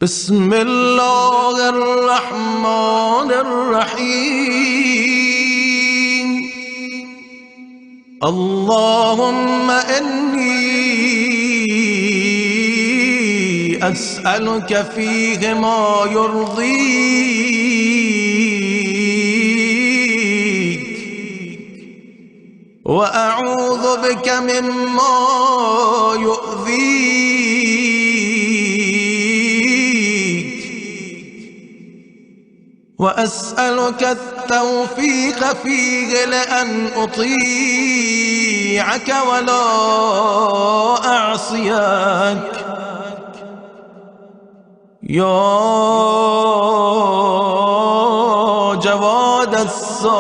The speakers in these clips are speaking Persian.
بسم الله الرحمن الرحيم. اللهم إني أسألك فيه ما يرضيك وأعوذ بك مما يؤذيك وأسألك التوفيق فيه لأن أطيعك ولا أعصيك يا جواد السائلين.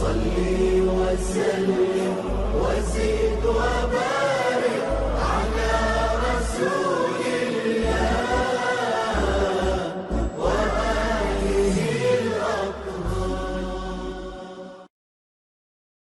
صل وسلم وزد وبارك